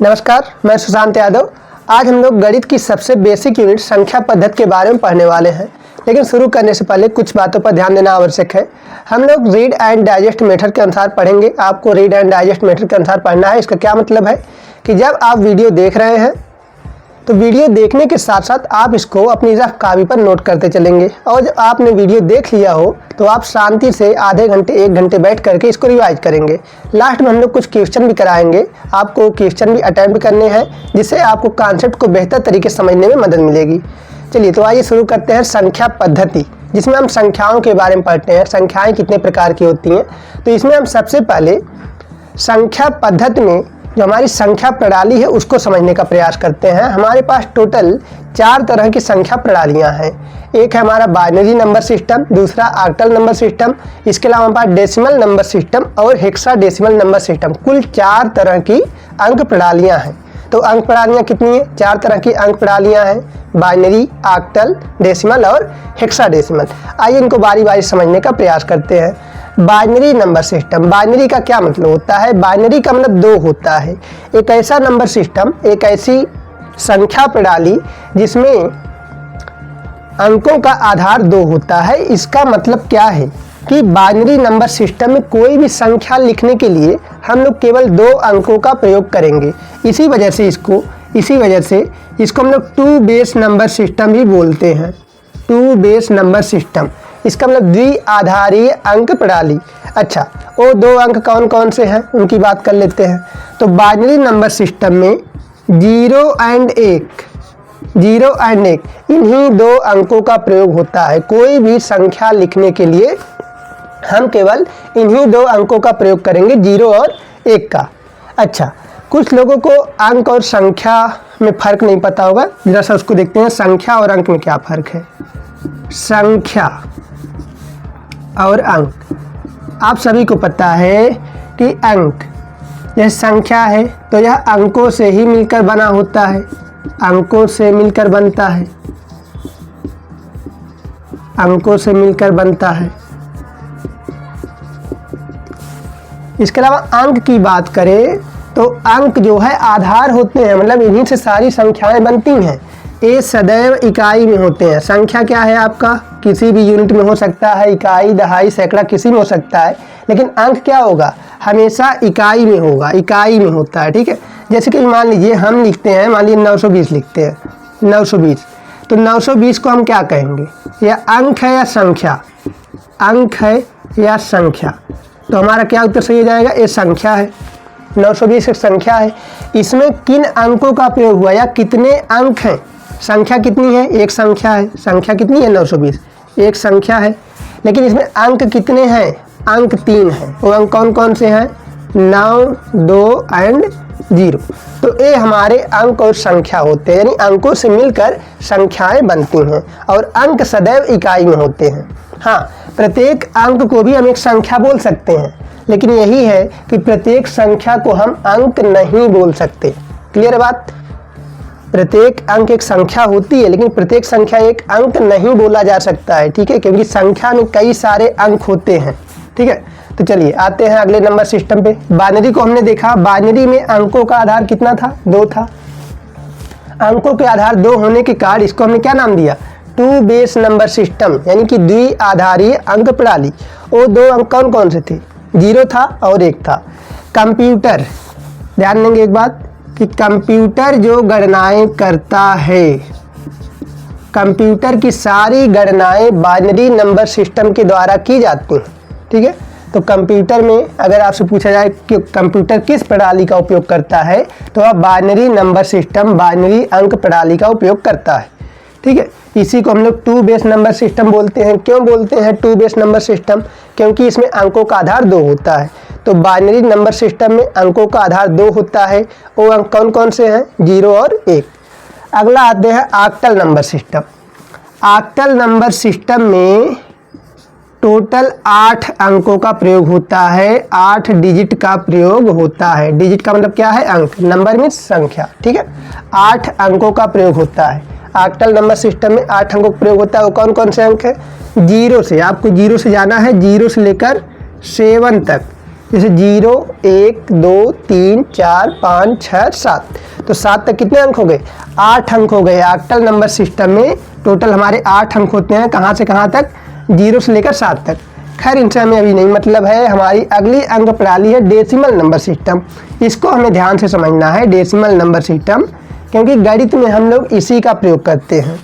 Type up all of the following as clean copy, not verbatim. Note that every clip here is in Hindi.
नमस्कार, मैं सुशांत यादव। आज हम लोग गणित की सबसे बेसिक यूनिट संख्या पद्धति के बारे में पढ़ने वाले हैं। लेकिन शुरू करने से पहले कुछ बातों पर ध्यान देना आवश्यक है। हम लोग रीड एंड डाइजेस्ट मेथड के अनुसार पढ़ेंगे। आपको रीड एंड डाइजेस्ट मेथड के अनुसार पढ़ना है। इसका क्या मतलब है कि जब आप वीडियो देख रहे हैं तो वीडियो देखने के साथ साथ आप इसको अपनी रफ कॉपी पर नोट करते चलेंगे, और जब आपने वीडियो देख लिया हो तो आप शांति से आधे घंटे 1 घंटे बैठ करके इसको रिवाइज करेंगे। लास्ट में हम लोग कुछ क्वेश्चन भी कराएंगे। आपको क्वेश्चन भी अटेम्प्ट करने हैं, जिससे आपको कॉन्सेप्ट को बेहतर तरीके से समझने में मदद मिलेगी। चलिए तो आइए शुरू करते हैं संख्या पद्धति, जिसमें हम संख्याओं के बारे में पढ़ते हैं। संख्याएँ कितने प्रकार की होती हैं, तो इसमें हम सबसे पहले संख्या पद्धति में जो हमारी संख्या प्रणाली है उसको समझने का प्रयास करते हैं। हमारे पास टोटल 4 तरह की संख्या प्रणालियां हैं। एक है हमारा बाइनरी नंबर सिस्टम, दूसरा ऑक्टल नंबर सिस्टम, इसके अलावा हमारे पास डेसिमल नंबर सिस्टम और हेक्साडेसिमल नंबर सिस्टम। कुल 4 तरह की अंक प्रणालियां हैं। तो अंक प्रणालियां कितनी है? 4 तरह की अंक प्रणालियां हैं, बाइनरी, ऑक्टल, डेसिमल और हेक्साडेसिमल। आइए इनको बारी बारी समझने का प्रयास करते हैं। बाइनरी नंबर सिस्टम, बाइनरी का क्या मतलब होता है? बाइनरी का मतलब 2 होता है। एक ऐसा नंबर सिस्टम, एक ऐसी संख्या प्रणाली जिसमें अंकों का आधार 2 होता है। इसका मतलब क्या है कि बाइनरी नंबर सिस्टम में कोई भी संख्या लिखने के लिए हम लोग केवल 2 अंकों का प्रयोग करेंगे। इसी वजह से इसको हम लोग 2 बेस नंबर सिस्टम भी बोलते हैं। 2 बेस नंबर सिस्टम, इसका मतलब द्विआधारीय अंक प्रणाली। अच्छा, वो 2 अंक कौन कौन से हैं उनकी बात कर लेते हैं। तो बाइनरी नंबर सिस्टम में 0 और 1 इन्हीं 2 अंकों का प्रयोग होता है। कोई भी संख्या लिखने के लिए हम केवल इन्हीं 2 अंकों का प्रयोग करेंगे, 0 और 1 का। अच्छा, कुछ लोगों को अंक और संख्या में फ़र्क नहीं पता होगा, जरा सा उसको देखते हैं। संख्या और अंक में क्या फ़र्क है? संख्या और अंक, आप सभी को पता है कि अंक यह संख्या है तो यह अंकों से ही मिलकर बना होता है, अंकों से मिलकर बनता है, अंकों से मिलकर बनता है। इसके अलावा अंक की बात करें तो अंक जो है आधार होते हैं, मतलब इन्हीं से सारी संख्याएं बनती हैं। ये सदैव इकाई में होते हैं। संख्या क्या है आपका? किसी भी यूनिट में हो सकता है, इकाई, दहाई, सैकड़ा, किसी में हो सकता है। लेकिन अंक क्या होगा? हमेशा इकाई में होगा, इकाई में होता है। ठीक है, जैसे कि मान लीजिए हम लिखते हैं, मान लीजिए 920 लिखते हैं, 920। तो 920 को हम क्या कहेंगे? यह अंक है या संख्या? अंक है या संख्या? तो हमारा क्या उत्तर सही हो जाएगा? ये संख्या है। 920 एक संख्या है। इसमें किन अंकों का प्रयोग हुआ या कितने अंक हैं? संख्या कितनी है? एक संख्या है। संख्या कितनी है? 920 एक संख्या है। लेकिन इसमें अंक कितने हैं? अंक 3 हैं। वो अंक कौन कौन से हैं? 9, 2 और 0। तो ये हमारे अंक और संख्या होते हैं, यानी अंकों से मिलकर संख्याएं बनती हैं। और अंक सदैव इकाई में होते हैं। हाँ, प्रत्येक अंक को भी हम एक संख्या बोल सकते हैं, लेकिन यही है कि प्रत्येक संख्या को हम अंक नहीं बोल सकते। क्लियर है बात? प्रत्येक अंक एक संख्या होती है, लेकिन प्रत्येक संख्या एक अंक नहीं बोला जा सकता है। ठीक है, क्योंकि संख्या में कई सारे अंक होते हैं। ठीक है, तो चलिए आते हैं अगले नंबर सिस्टम पे। बाइनरी को हमने देखा। बाइनरी में अंकों का आधार कितना था? 2 था। अंकों के आधार 2 होने के कारण इसको हमने क्या नाम दिया? 2 बेस नंबर सिस्टम, यानी कि द्विआधारीय अंक प्रणाली। वो 2 अंक कौन कौन से थे? 0 था और 1 था। कंप्यूटर, ध्यान देंगे एक बात कि कंप्यूटर जो गणनाएं करता है, कंप्यूटर की सारी गणनाएं बाइनरी नंबर सिस्टम के द्वारा की जाती हैं। ठीक है, तो कंप्यूटर में अगर आपसे पूछा जाए कि कंप्यूटर किस प्रणाली का उपयोग करता है, तो वह बाइनरी नंबर सिस्टम, बाइनरी अंक प्रणाली का उपयोग करता है। ठीक है, इसी को हम लोग 2 बेस नंबर सिस्टम बोलते हैं। क्यों बोलते हैं 2 बेस नंबर सिस्टम? क्योंकि इसमें अंकों का आधार 2 होता है। तो बाइनरी नंबर सिस्टम में अंकों का आधार 2 होता है। वो अंक कौन कौन से हैं? 0 और 1। अगला आते हैं octal number system. Octal number system में टोटल 8 अंकों का प्रयोग होता है, 8 डिजिट का प्रयोग होता है। डिजिट का मतलब क्या है? अंक। नंबर में संख्या। ठीक है, 8 अंकों का प्रयोग होता है। ऑक्टल नंबर सिस्टम में 8 अंकों का प्रयोग होता है। वो कौन कौन से अंक है? 0 से, आपको 0 से जाना है, 0 से लेकर 7 तक। जैसे 0 1 2 3 4 5 6 7, तो 7 तक कितने अंक हो गए? 8 अंक हो गए। ऑक्टल नंबर सिस्टम में टोटल हमारे 8 अंक होते हैं। कहाँ से कहाँ तक? 0 से लेकर 7 तक। खैर इनसे हमें अभी नहीं मतलब है। हमारी अगली अंक प्रणाली है डेसिमल नंबर सिस्टम। इसको हमें ध्यान से समझना है, डेसिमल नंबर सिस्टम, क्योंकि गणित में हम लोग इसी का प्रयोग करते हैं।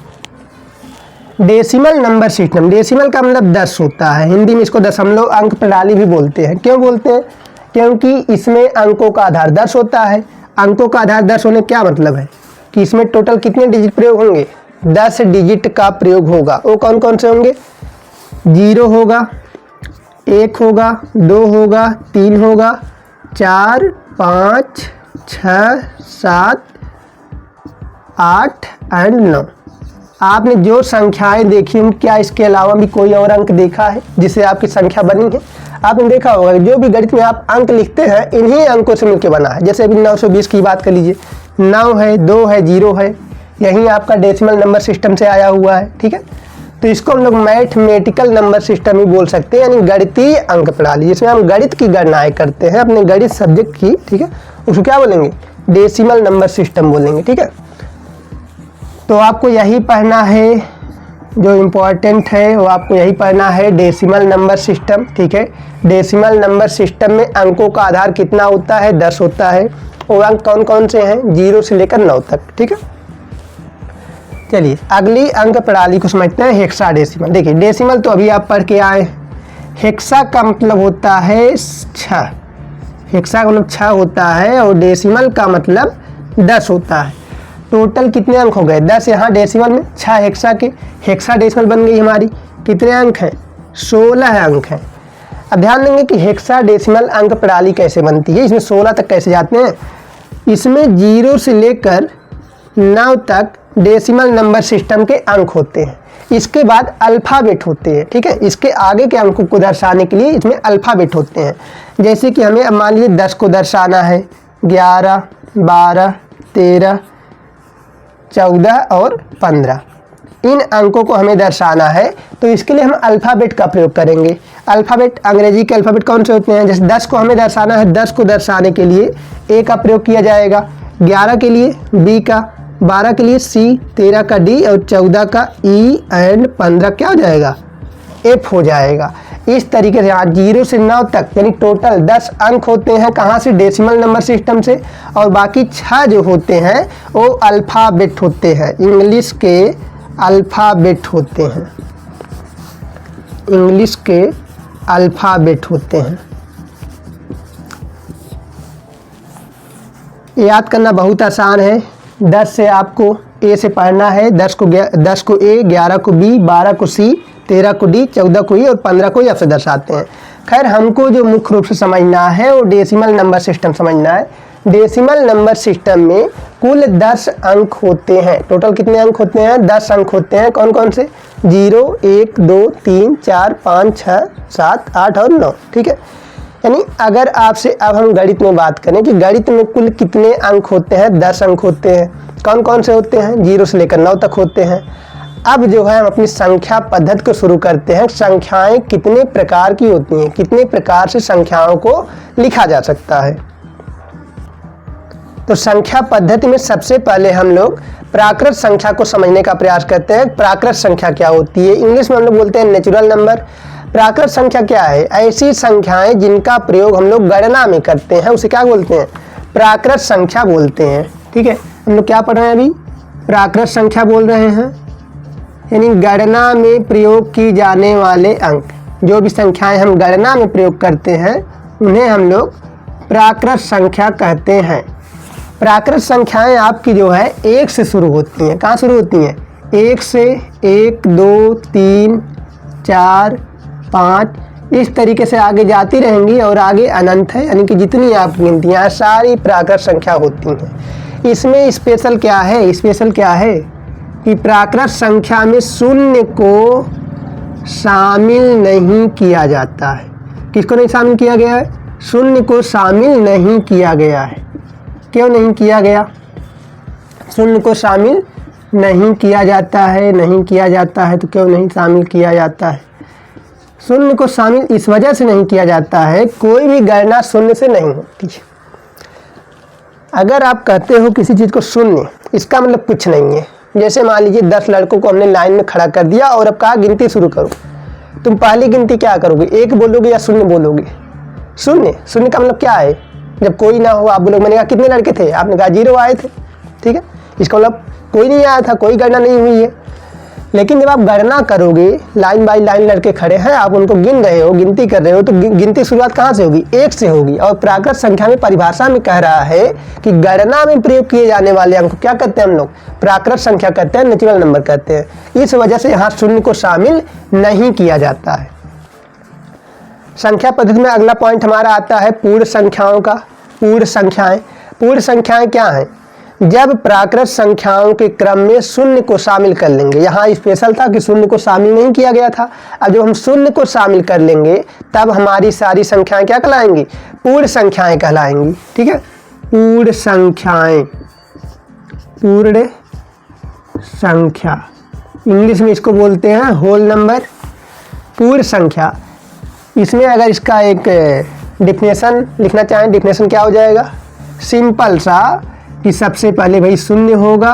डेसिमल नंबर सिस्टम, डेसिमल का मतलब 10 होता है। हिंदी में इसको दशमलव अंक प्रणाली भी बोलते हैं। क्यों बोलते हैं? क्योंकि इसमें अंकों का आधार 10 होता है। अंकों का आधार 10 होने क्या मतलब है कि इसमें टोटल कितने डिजिट प्रयोग होंगे? 10 डिजिट का प्रयोग होगा। वो कौन कौन से होंगे? 0 होगा, 1 होगा, 2 होगा, 3 होगा, 4 5 6 7 8 एंड 9। आपने जो संख्याएं देखी हैं, क्या इसके अलावा भी कोई और अंक देखा है जिससे आपकी संख्या बनी है? आपने देखा होगा जो भी गणित में आप अंक लिखते हैं इन्हीं अंकों से मिलकर बना है। जैसे अभी 920 की बात कर लीजिए, 9 है, 2 है, 0 है, यही आपका डेसिमल नंबर सिस्टम से आया हुआ है। ठीक है, तो इसको हम लोग मैथमेटिकल नंबर सिस्टम ही बोल सकते हैं, यानी गणितीय अंक प्रणाली, जिसमें हम गणित की गणनाएं करते हैं अपने गणित सब्जेक्ट की। ठीक है, उसको क्या बोलेंगे? डेसिमल नंबर सिस्टम बोलेंगे। ठीक है, तो आपको यही पढ़ना है, जो इम्पोर्टेंट है वो आपको यही पढ़ना है, डेसिमल नंबर सिस्टम। ठीक है, डेसिमल नंबर सिस्टम में अंकों का आधार कितना होता है? 10 होता है। और अंक कौन कौन से हैं? 0 से लेकर 9 तक। ठीक है, चलिए अगली अंक प्रणाली को समझते हैं, हेक्साडेसिमल। देखिए डेसिमल तो अभी आप पढ़ के आए। हेक्सा का मतलब होता है 6, हेक्सा का मतलब 6 होता है, और डेसिमल का मतलब 10 होता है। टोटल कितने अंक हो गए? 10 यहाँ डेसिमल में, 6 हेक्सा के, हेक्सा डेसिमल बन गई हमारी। कितने अंक हैं? 16 अंक हैं। अब ध्यान देंगे कि हेक्सा डेसिमल अंक प्रणाली कैसे बनती है, इसमें 16 तक कैसे जाते हैं। इसमें 0 से लेकर 9 तक डेसिमल नंबर सिस्टम के अंक होते हैं। इसके बाद अल्फ़ाबेट होते हैं। ठीक है, इसके आगे के अंकों को दर्शाने के लिए इसमें अल्फ़ाबेट होते हैं। जैसे कि हमें अब मान लीजिए 10 को दर्शाना है, 11 12 13 14 और 15, इन अंकों को हमें दर्शाना है, तो इसके लिए हम अल्फ़ाबेट का प्रयोग करेंगे। अल्फ़ाबेट, अंग्रेजी के अल्फ़ाबेट कौन से होते हैं? जैसे 10 को हमें दर्शाना है, 10 को दर्शाने के लिए ए का प्रयोग किया जाएगा, 11 के लिए बी का, 12 के लिए सी, 13 का डी और 14 का ई एंड 15 क्या हो जाएगा? एफ हो जाएगा। इस तरीके से यहाँ 0 से 9 तक यानी टोटल 10 अंक होते हैं। कहाँ से? डेसिमल नंबर सिस्टम से। और बाकी 6 जो होते हैं वो अल्फ़ाबेट होते हैं, इंग्लिश के अल्फ़ाबेट होते हैं, इंग्लिश के अल्फ़ाबेट होते हैं। याद करना बहुत आसान है। 10 से आपको ए से पढ़ना है, 10 को ए, 11 को बी, 12 को सी, 13 को डी, 14 को ई और 15 को एफ से दर्शाते हैं। खैर हमको जो मुख्य रूप से समझना है वो डेसिमल नंबर सिस्टम समझना है। डेसिमल नंबर सिस्टम में कुल 10 अंक होते हैं। टोटल कितने अंक होते हैं? 10 अंक होते हैं। कौन कौन से? 0 1 2 3 4 5 6 7 8 और 9। ठीक है, यानी अगर आपसे अब हम गणित में बात करें कि गणित में कुल कितने अंक होते हैं? 10 अंक होते हैं। कौन कौन से होते हैं? 0 से लेकर 9 तक होते हैं। अब जो है हम अपनी संख्या पद्धति को शुरू करते हैं। संख्याएं कितने प्रकार की होती हैं, कितने प्रकार से संख्याओं को लिखा जा सकता है। तो संख्या पद्धति में सबसे पहले हम लोग प्राकृत संख्या को समझने का प्रयास करते हैं। प्राकृत संख्या क्या होती है? इंग्लिश में हम लोग बोलते हैं नेचुरल नंबर। प्राकृत संख्या क्या है? ऐसी संख्याएं जिनका प्रयोग हम लोग गणना में करते हैं, उसे क्या बोलते हैं? प्राकृत संख्या बोलते हैं। ठीक है, हम लोग क्या पढ़ रहे हैं अभी? प्राकृत संख्या बोल रहे हैं, यानी गणना में प्रयोग की जाने वाले अंक। जो भी संख्याएं हम गणना में प्रयोग करते हैं उन्हें हम लोग प्राकृत संख्या कहते हैं। प्राकृत संख्याएं आपकी जो है 1 से शुरू होती हैं। कहाँ शुरू होती हैं? 1 से, 1 2 3 4 5 इस तरीके से आगे जाती रहेंगी और आगे अनंत है, यानी कि जितनी आप गिनती हैं सारी प्राकृत संख्या होती हैं। इसमें स्पेशल क्या है? स्पेशल क्या है कि प्राकृत संख्या में शून्य को शामिल नहीं किया जाता है। किसको नहीं शामिल किया गया है? शून्य को शामिल नहीं किया गया है। क्यों नहीं किया गया? शून्य को शामिल नहीं किया जाता है, नहीं किया जाता है तो क्यों नहीं शामिल किया जाता है? शून्य को शामिल इस वजह से नहीं किया जाता है, कोई भी गणना शून्य से नहीं होती। अगर आप कहते हो किसी चीज़ को शून्य, इसका मतलब कुछ नहीं है। जैसे मान लीजिए 10 लड़कों को हमने लाइन में खड़ा कर दिया और अब कहा गिनती शुरू करो, तुम पहली गिनती क्या करोगे, 1 बोलोगे या शून्य बोलोगे? शून्य। शून्य का मतलब क्या है? जब कोई ना हो आप बोलोगे। मैंने कहा कितने लड़के थे, आपने कहा 0 आए थे, ठीक है, इसका मतलब कोई नहीं आया था, कोई गणना नहीं हुई है। लेकिन जब आप गणना करोगे, लाइन बाई लाइन लड़के खड़े हैं, आप उनको गिन रहे हो, गिनती कर रहे हो, तो गिनती शुरुआत कहाँ से होगी? 1 से होगी। और प्राकृत संख्या में परिभाषा में कह रहा है कि गणना में प्रयोग किए जाने वाले अंक क्या कहते हैं हम लोग? प्राकृत संख्या कहते हैं, नेचुरल नंबर कहते हैं। इस वजह से यहाँ शून्य को शामिल नहीं किया जाता है। संख्या पद्धति में अगला पॉइंट हमारा आता है पूर्ण संख्याओं का। पूर्ण संख्याएं, पूर्ण संख्याएं क्या हैं? जब प्राकृत संख्याओं के क्रम में शून्य को शामिल कर लेंगे। यहाँ स्पेशल था कि शून्य को शामिल नहीं किया गया था। अब जब हम शून्य को शामिल कर लेंगे तब हमारी सारी संख्याएं क्या कहलाएंगी? पूर्ण संख्याएं कहलाएंगी, ठीक है। पूर्ण संख्याएं, पूर्ण संख्या, इंग्लिश में इसको बोलते हैं होल नंबर। पूर्ण संख्या, इसमें अगर इसका एक डिफिनेशन लिखना चाहें, डिफिनेशन क्या हो जाएगा? सिंपल सा कि सबसे पहले भाई शून्य होगा,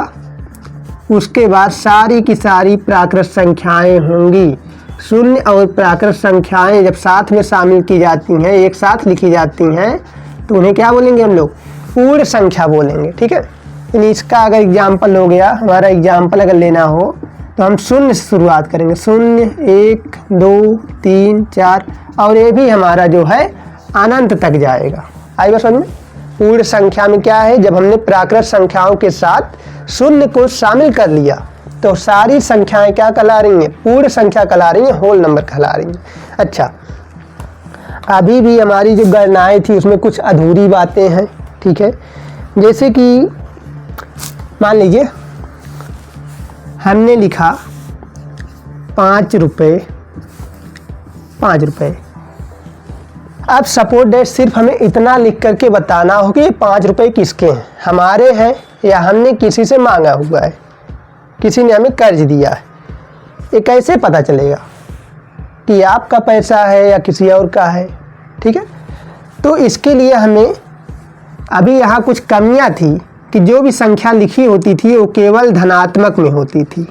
उसके बाद सारी की सारी प्राकृत संख्याएं होंगी। शून्य और प्राकृत संख्याएं जब साथ में शामिल की जाती हैं, एक साथ लिखी जाती हैं, तो उन्हें क्या बोलेंगे हम लोग? पूर्ण संख्या बोलेंगे, ठीक है। यानी इसका अगर एग्जाम्पल हो गया, हमारा एग्जाम्पल अगर लेना हो तो हम शून्य से शुरुआत करेंगे। 0, 1, 2, 3, 4 और ये भी हमारा जो है अनंत तक जाएगा। आई बात समझ में? पूर्ण संख्या में क्या है? जब हमने प्राकृत संख्याओं के साथ शून्य को शामिल कर लिया तो सारी संख्याएं क्या कहला रही हैं? पूर्ण संख्या कहला रही हैं, होल नंबर कहला रही हैं। अच्छा, अभी भी हमारी जो गणनाएं थी उसमें कुछ अधूरी बातें हैं, ठीक है। जैसे कि मान लीजिए हमने लिखा 5 रुपये, 5 रुपये। अब सपोज डेट सिर्फ हमें इतना लिख करके बताना हो कि ये 5 रुपये किसके हैं, हमारे हैं या हमने किसी से मांगा हुआ है, किसी ने हमें कर्ज दिया है। ये कैसे पता चलेगा कि आपका पैसा है या किसी और का है, ठीक है। तो इसके लिए हमें अभी यहाँ कुछ कमियाँ थी कि जो भी संख्या लिखी होती थी वो केवल धनात्मक में होती थी।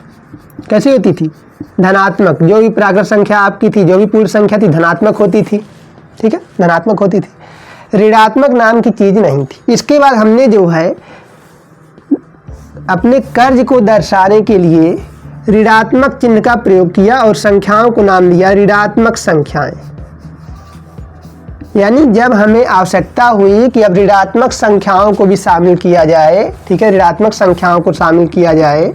कैसी होती थी? धनात्मक। जो भी प्राकृत संख्या आपकी थी, जो भी पूर्ण संख्या थी, धनात्मक होती थी, ठीक है, धनात्मक होती थी। ऋणात्मक नाम की चीज़ नहीं थी। इसके बाद हमने जो है अपने कर्ज को दर्शाने के लिए ऋणात्मक चिन्ह का प्रयोग किया और संख्याओं को नाम दिया ऋणात्मक संख्याएं। यानी जब हमें आवश्यकता हुई कि अब ऋणात्मक संख्याओं को भी शामिल किया जाए, ठीक है, ऋणात्मक संख्याओं को शामिल किया जाए,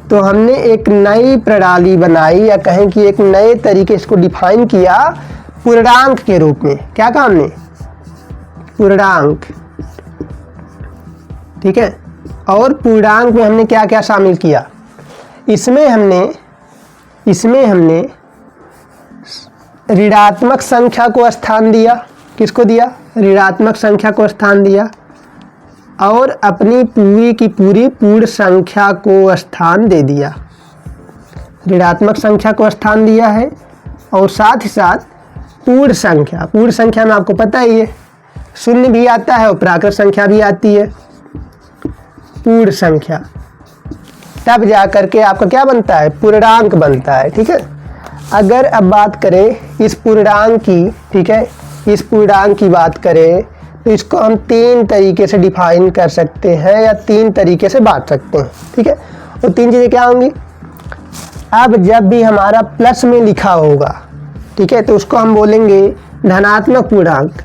तो हमने एक नई प्रणाली बनाई या कहें कि एक नए तरीके इसको डिफाइन किया पूर्णांक के रूप में। क्या कहा हमने? पूर्णांक, ठीक है। और पूर्णांक में हमने क्या क्या शामिल किया? इसमें हमने ऋणात्मक संख्या को स्थान दिया। किसको दिया? ऋणात्मक संख्या को स्थान दिया। और अपनी पूरी की पूरी पूर्ण संख्या को स्थान दे दिया। ऋणात्मक संख्या को स्थान दिया है और साथ ही साथ पूर्ण संख्या में आपको पता ही है शून्य भी आता है और प्राकृत संख्या भी आती है। पूर्ण संख्या तब जा करके आपका क्या बनता है? पूर्णांक बनता है, ठीक है। अगर अब बात करें इस पूर्णांक की, ठीक है, इस पूर्णांक की बात करें तो इसको हम 3 तरीके से डिफाइन कर सकते हैं या 3 तरीके से बांट सकते हैं, ठीक है। और 3 चीज़ें क्या होंगी? अब जब भी हमारा प्लस में लिखा होगा, ठीक है, तो उसको हम बोलेंगे धनात्मक पूर्णांक।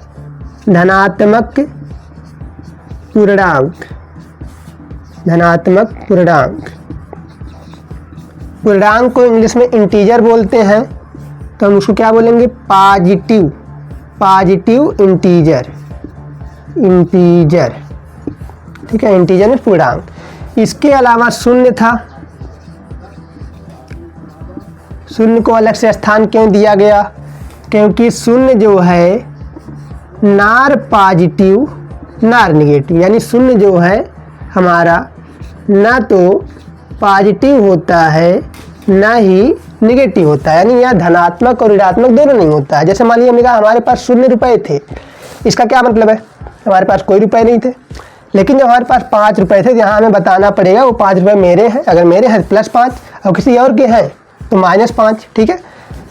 धनात्मक पूर्णांक, धनात्मक पूर्णांक। पूर्णांक को इंग्लिश में इंटीजर बोलते हैं, तो हम उसको क्या बोलेंगे? पॉजिटिव, पॉजिटिव इंटीजर, इंटीजर, ठीक है, इंटीजर में पूर्णांक। इसके अलावा शून्य था, शून्य को अलग से स्थान क्यों दिया गया? क्योंकि शून्य जो है नार पॉजिटिव नार निगेटिव, यानी शून्य जो है हमारा ना तो पॉजिटिव होता है ना ही निगेटिव होता है, यानी यहाँ धनात्मक और ऋणात्मक दोनों नहीं होता है। जैसे मान लीजिए हमने कहा हमारे पास 0 रुपए थे, इसका क्या मतलब है, हमारे पास कोई रुपए नहीं थे, लेकिन जब हमारे पास 5 रुपए थे, यहाँ हमें बताना पड़ेगा वो 5 रुपए मेरे हैं, अगर मेरे हैं +5 और किसी और के हैं तो -5, ठीक है।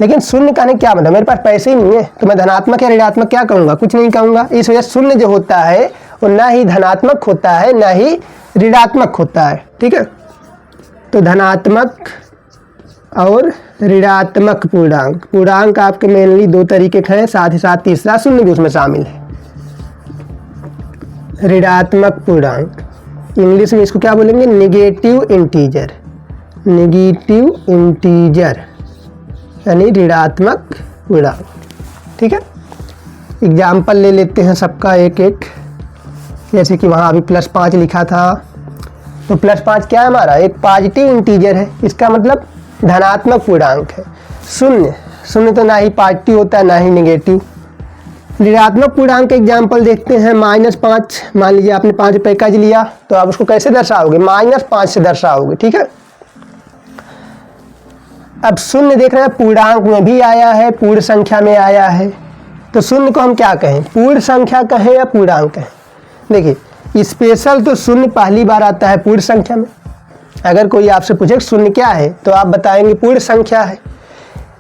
लेकिन शून्य का क्या मतलब, मेरे पास पैसे ही नहीं है तो मैं धनात्मक या ऋणात्मक क्या कहूँगा, कुछ नहीं कहूँगा। इस वजह से शून्य जो होता है वो ना ही धनात्मक होता है ना ही ऋणात्मक होता है, ठीक है। तो धनात्मक और ऋणात्मक पूर्णांक, पूर्णांक आपके मेनली 2 तरीके के हैं, साथ ही साथ तीसरा शून्य भी उसमें शामिल है। ऋणात्मक पूर्णांक, इंग्लिश में इसको क्या बोलेंगे, निगेटिव इंटीजर, निगेटिव इंटीजर यानी ऋणात्मक पूर्णांक, ठीक है। एग्जाम्पल ले लेते हैं सबका एक एक, जैसे कि वहाँ अभी +5 लिखा था, तो +5 क्या है हमारा, एक पॉजिटिव इंटीजर है, इसका मतलब धनात्मक पूर्णांक है। शून्य तो ना ही पॉजिटिव होता है ना ही निगेटिव। ऋणात्मक पूर्णांक का एग्जाम्पल देखते हैं, -5, मान लीजिए आपने 5 रुपये का लिया तो आप उसको कैसे दर्शाओगे, -5 से दर्शाओगे, ठीक है। अब शून्य देख रहे हैं पूर्णांक में भी आया है, पूर्ण संख्या में आया है, तो शून्य को हम क्या कहें, पूर्ण संख्या कहें या पूर्णांक कहें। देखिए स्पेशल तो शून्य पहली बार आता है पूर्ण संख्या में। अगर कोई आपसे पूछे शून्य क्या है तो आप बताएंगे पूर्ण संख्या है,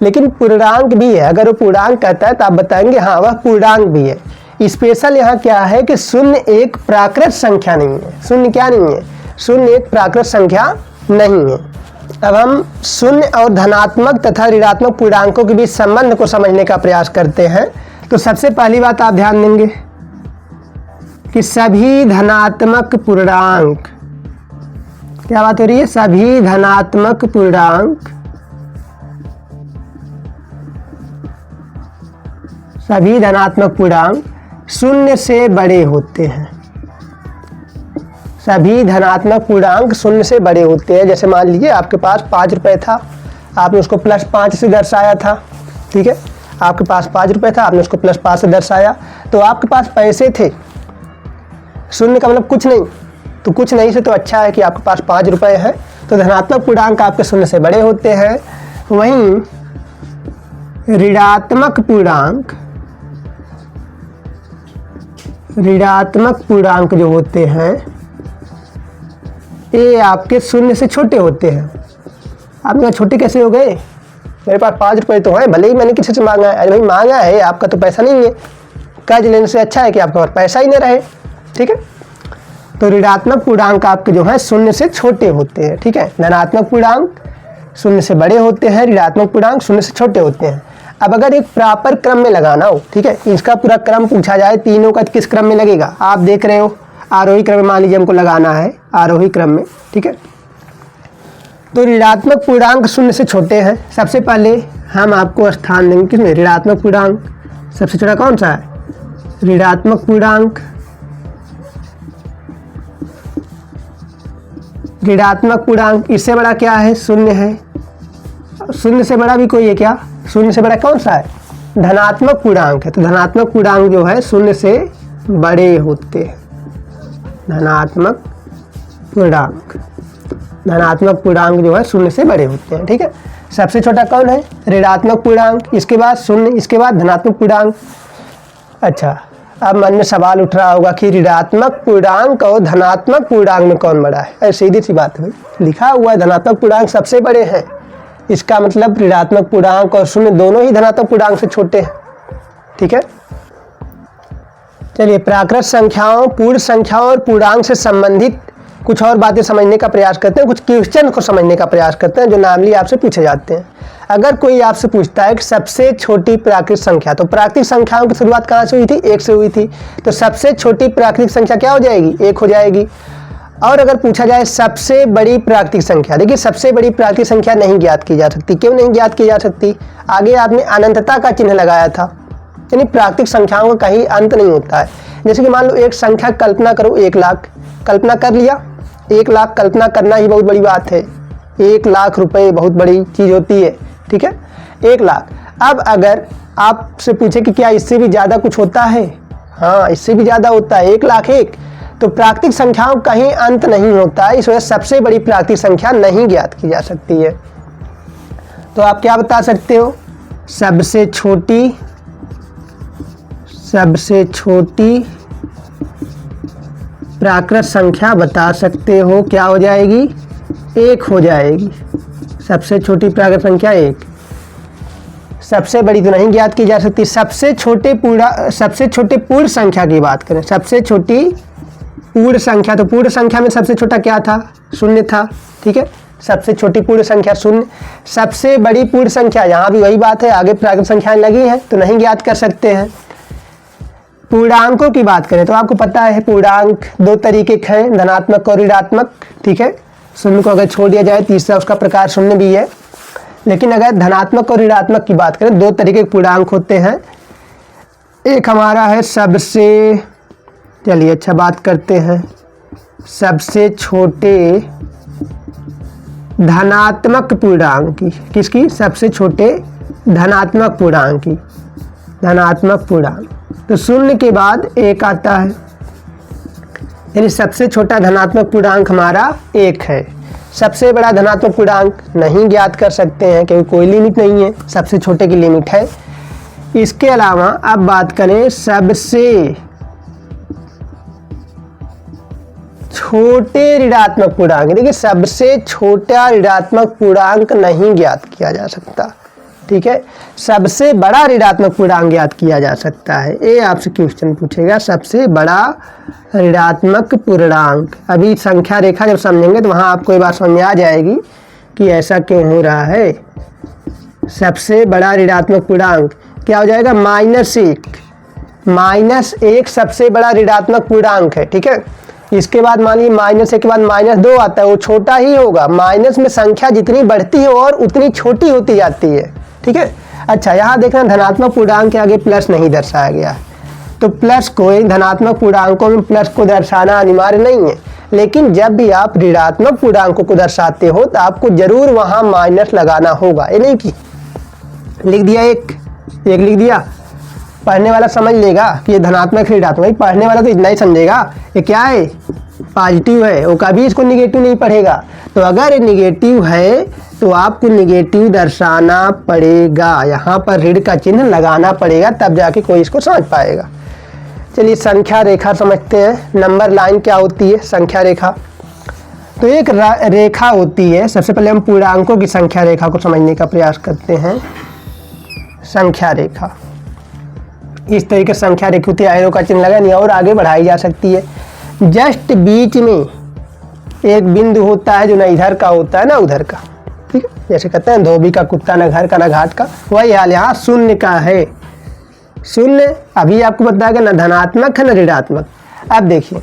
लेकिन पूर्णांक भी है, अगर वो पूर्णांक कहता है तो आप बताएंगे हाँ वह पूर्णांक भी है। स्पेशल यहाँ क्या है कि शून्य एक प्राकृत संख्या नहीं है। शून्य क्या नहीं है, शून्य एक प्राकृत संख्या नहीं है। अब हम शून्य और धनात्मक तथा ऋणात्मक पूर्णांकों के बीच संबंध को समझने का प्रयास करते हैं। तो सबसे पहली बात आप ध्यान देंगे कि सभी धनात्मक पूर्णांक, क्या बात हो रही है, सभी धनात्मक पूर्णांक, सभी धनात्मक पूर्णांक शून्य से बड़े होते हैं। सभी धनात्मक पूर्णांक शून्य से बड़े होते हैं। जैसे मान लीजिए आपके पास 5 रुपये था, आपने उसको +5 से दर्शाया था, ठीक है। आपके पास 5 रुपये था, आपने उसको +5 से दर्शाया, तो आपके पास पैसे थे। शून्य का मतलब कुछ नहीं, तो कुछ नहीं से तो अच्छा है कि आपके पास 5 रुपये हैं, तो धनात्मक पूर्णांक आपके शून्य से बड़े होते हैं। वहीं ऋणात्मक पूर्णांक, ऋणात्मक पूर्णांक जो होते हैं ये आपके शून्य से छोटे होते हैं। आपने कहा छोटे कैसे हो गए, मेरे पास 5 रुपये तो हैं, भले ही मैंने किसी से मांगा है। अरे भाई मांगा है, आपका तो पैसा नहीं है, कर्ज लेने से अच्छा है कि आपके पास पैसा ही नहीं रहे, ठीक है। तो ऋणात्मक पूर्णांक आपके जो है शून्य से छोटे होते हैं, ठीक है। धनात्मक पूर्णांक शून्य से बड़े होते हैं, ऋणात्मक पूर्णांक शून्य से छोटे होते हैं। अब अगर एक प्रॉपर क्रम में लगाना हो, ठीक है, इसका पूरा क्रम पूछा जाए, तीनों का किस क्रम में लगेगा, आप देख रहे हो आरोही क्रम में, मान लीजिए हमको लगाना है आरोही क्रम में, ठीक है। तो ऋणात्मक पूर्णांक शून्य से छोटे हैं। सबसे पहले हम आपको स्थान देंगे किसमें, ऋणात्मक पूर्णांक। सबसे छोटा कौन सा है, ऋणात्मक पूर्णांक। ऋणात्मक पूर्णांक, इससे बड़ा क्या है, शून्य है। शून्य से बड़ा भी कोई है क्या, शून्य से बड़ा कौन सा है, धनात्मक पूर्णांक है। तो धनात्मक पूर्णांक जो है शून्य से बड़े होते हैं। धनात्मक पूर्णांक, धनात्मक पूर्णांक जो है शून्य से बड़े होते हैं, ठीक है। सबसे छोटा कौन है, ऋणात्मक पूर्णांक, इसके बाद शून्य, इसके बाद धनात्मक पूर्णांक। अच्छा, अब मन में सवाल उठ रहा होगा कि ऋणात्मक पूर्णांक और धनात्मक पूर्णांक में कौन बड़ा है। अरे सीधी सी बात है, लिखा हुआ है धनात्मक पूर्णांक सबसे बड़े हैं, इसका मतलब ऋणात्मक पूर्णांक और शून्य दोनों ही धनात्मक पूर्णांक से छोटे हैं, ठीक है। चलिए प्राकृत संख्याओं, पूर्ण संख्याओं और पूर्णांक से संबंधित कुछ और बातें समझने का प्रयास करते हैं, कुछ क्वेश्चन को समझने का प्रयास करते हैं जो नॉर्मली आपसे पूछे जाते हैं। अगर कोई आपसे पूछता है कि सबसे छोटी प्राकृतिक संख्या, तो प्राकृतिक संख्याओं की शुरुआत कहाँ से हुई थी, 1 से हुई थी, तो सबसे छोटी प्राकृतिक संख्या क्या हो जाएगी, 1 हो जाएगी। और अगर पूछा जाए सबसे बड़ी प्राकृतिक संख्या, देखिए सबसे बड़ी प्राकृतिक संख्या नहीं ज्ञात की जा सकती। क्यों नहीं ज्ञात की जा सकती, आगे आपने अनंतता का चिन्ह लगाया था, यानी प्राकृतिक संख्याओं का कहीं अंत नहीं होता है। जैसे कि मान लो एक संख्या कल्पना करो, 1 लाख, कल्पना कर लिया, 1 लाख कल्पना करना ही बहुत बड़ी बात है। 1 लाख रुपए बहुत बड़ी चीज़ होती है, ठीक है, 1 लाख। अब अगर आपसे पूछे कि क्या इससे भी ज़्यादा कुछ होता है, हाँ इससे भी ज़्यादा होता है, 1 लाख 1, तो प्राकृतिक संख्याओं का कहीं अंत नहीं होता है, इस वजह से सबसे बड़ी प्राकृतिक संख्या नहीं ज्ञात की जा सकती है। तो आप क्या बता सकते हो, सबसे छोटी प्राकृत संख्या बता सकते हो, क्या हो जाएगी, 1 हो जाएगी। सबसे छोटी प्राकृत संख्या 1। सबसे बड़ी तो नहीं ज्ञात की जा सकती। सबसे छोटे पूर्ण संख्या की बात करें, सबसे छोटी पूर्ण संख्या, तो पूर्ण संख्या में सबसे छोटा क्या था, 0 था, ठीक है। सबसे छोटी पूर्ण संख्या 0। सबसे बड़ी पूर्ण संख्या, यहाँ भी वही बात है, आगे प्राकृत संख्याएं लगी हैं तो नहीं ज्ञात कर सकते हैं। पूर्णांकों की बात करें तो आपको पता है पूर्णांक 2 तरीके के हैं, धनात्मक और ऋणात्मक, ठीक है। 0 को अगर छोड़ दिया जाए, तीसरा उसका प्रकार 0 भी है। लेकिन अगर धनात्मक और ऋणात्मक की बात करें, 2 तरीके के पूर्णांक होते हैं। एक हमारा है सबसे, चलिए अच्छा बात करते हैं, सबसे छोटे धनात्मक पूर्णांक की, किसकी, सबसे छोटे धनात्मक पूर्णांक की, धनात्मक पूर्णांक। तो 0 के बाद 1 आता है, यानी सबसे छोटा धनात्मक पूर्णांक हमारा 1 है। सबसे बड़ा धनात्मक पूर्णांक नहीं ज्ञात कर सकते हैं क्योंकि कोई लिमिट नहीं है, सबसे छोटे की लिमिट है। इसके अलावा अब बात करें सबसे छोटे ऋणात्मक पूर्णांक, देखिए सबसे छोटा ऋणात्मक पूर्णांक नहीं ज्ञात किया जा सकता, ठीक है। सबसे बड़ा ऋणात्मक पूर्णांक ज्ञात किया जा सकता है। ये आपसे क्वेश्चन पूछेगा, सबसे बड़ा ऋणात्मक पूर्णांक। अभी संख्या रेखा जब समझेंगे तो वहाँ आपको ये बात समझ आ जाएगी कि ऐसा क्यों हो रहा है। सबसे बड़ा ऋणात्मक पूर्णांक क्या हो जाएगा, -1। -1 सबसे बड़ा ऋणात्मक पूर्णांक है, ठीक है। इसके बाद मानिए -1 के बाद -2 आता है, वो छोटा ही होगा। माइनस में संख्या जितनी बढ़ती है और उतनी छोटी होती जाती है, ठीक है। अच्छा, यहाँ देखना धनात्मक पूर्णांक के आगे प्लस नहीं दर्शाया गया है, तो प्लस को, धनात्मक पूर्णांकों में प्लस को दर्शाना अनिवार्य नहीं है। लेकिन जब भी आप ऋणात्मक पूर्णांकों को दर्शाते हो तो आपको जरूर वहाँ माइनस लगाना होगा। ये नहीं कि लिख दिया एक लिख दिया, पढ़ने वाला समझ लेगा कि ये धनात्मक है ऋणात्मक, पढ़ने वाला तो इतना ही समझेगा ये क्या है, पॉजिटिव है, वो कभी इसको निगेटिव नहीं पढ़ेगा। तो अगर ये निगेटिव है तो आपको निगेटिव दर्शाना पड़ेगा, यहाँ पर ऋण का चिन्ह लगाना पड़ेगा, तब जाके कोई इसको समझ पाएगा। चलिए संख्या रेखा समझते हैं। नंबर लाइन क्या होती है, संख्या रेखा, तो एक रेखा होती है। सबसे पहले हम पूर्णांकों की संख्या रेखा को समझने का प्रयास करते हैं। संख्या रेखा इस तरीके से संख्या रेखा होती है, एरो का चिन्ह लगा नहीं, और आगे बढ़ाई जा सकती है। जस्ट बीच में एक बिंदु होता है जो ना इधर का होता है ना उधर का, ठीक है। जैसे कहते हैं धोबी का कुत्ता ना घर का ना घाट का, वही हाल यहाँ 0 का है। 0 अभी आपको बताया ना धनात्मक है ना ऋणात्मक। अब देखिए,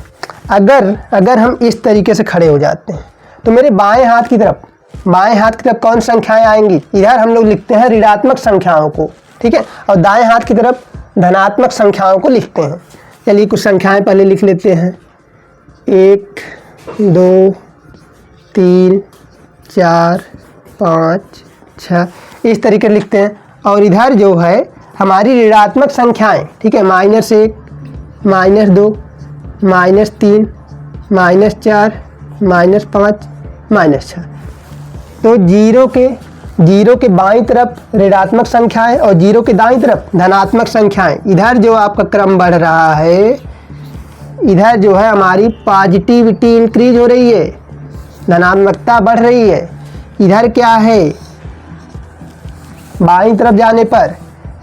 अगर हम इस तरीके से खड़े हो जाते हैं तो मेरे बाएं हाथ की तरफ कौन संख्याएं आएंगी, इधर हम लोग लिखते हैं ऋणात्मक संख्याओं को, ठीक है, और दाएं हाथ की तरफ धनात्मक संख्याओं को लिखते हैं। चलिए कुछ संख्याएं पहले लिख लेते हैं, 1 2 3 4 5 6, इस तरीके से लिखते हैं। और इधर जो है हमारी ऋणात्मक संख्याएं, ठीक है, -1 -2 -3 -4 -5 -6। तो जीरो के बाईं तरफ ऋणात्मक संख्याएं और 0 के दाईं तरफ धनात्मक संख्याएं। इधर जो आपका क्रम बढ़ रहा है, इधर जो है हमारी पॉजिटिविटी इंक्रीज हो रही है, धनात्मकता बढ़ रही है। इधर क्या है, बाईं तरफ जाने पर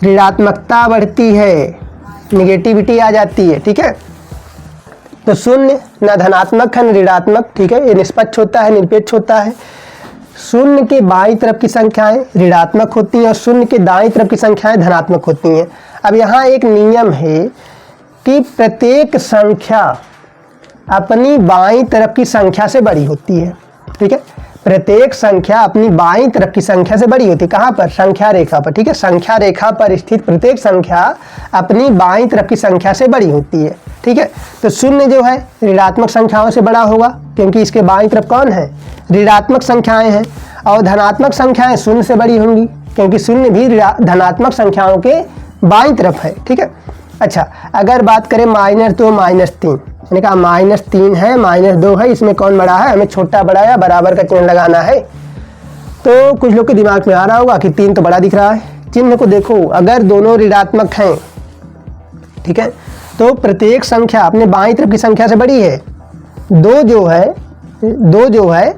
ऋणात्मकता बढ़ती है, निगेटिविटी आ जाती है, ठीक है। तो 0 ना धनात्मक है न ऋणात्मक, ठीक है, ये निष्पक्ष होता है, निरपेक्ष होता है। 0 के बाईं तरफ की संख्याएं ऋणात्मक होती हैं और 0 के दाईं तरफ की संख्याएं धनात्मक होती हैं। अब यहाँ एक नियम है कि प्रत्येक संख्या अपनी बाईं तरफ की संख्या से बड़ी होती है, ठीक है। प्रत्येक संख्या अपनी बाईं तरफ की संख्या से बड़ी होती है। कहाँ पर, संख्या रेखा पर, ठीक है। संख्या रेखा पर स्थित प्रत्येक संख्या अपनी बाईं तरफ की संख्या से बड़ी होती है, ठीक है। तो 0 जो है ऋणात्मक संख्याओं से बड़ा होगा क्योंकि इसके बाईं तरफ कौन है, ऋणात्मक संख्याएं हैं। और धनात्मक संख्याएं 0 से बड़ी होंगी क्योंकि 0 भी धनात्मक संख्याओं के बाईं तरफ है, ठीक है। अच्छा, अगर बात करें -2 -3, मैंने कहा -3 है -2 है, इसमें कौन बड़ा है, हमें छोटा बड़ा या बराबर का चिन्ह लगाना है। तो कुछ लोग के दिमाग में आ रहा होगा कि 3 तो बड़ा दिख रहा है। चिन्ह को देखो, अगर दोनों ऋणात्मक हैं, ठीक है, तो प्रत्येक संख्या अपने बाईं तरफ की संख्या से बड़ी है। 2 जो है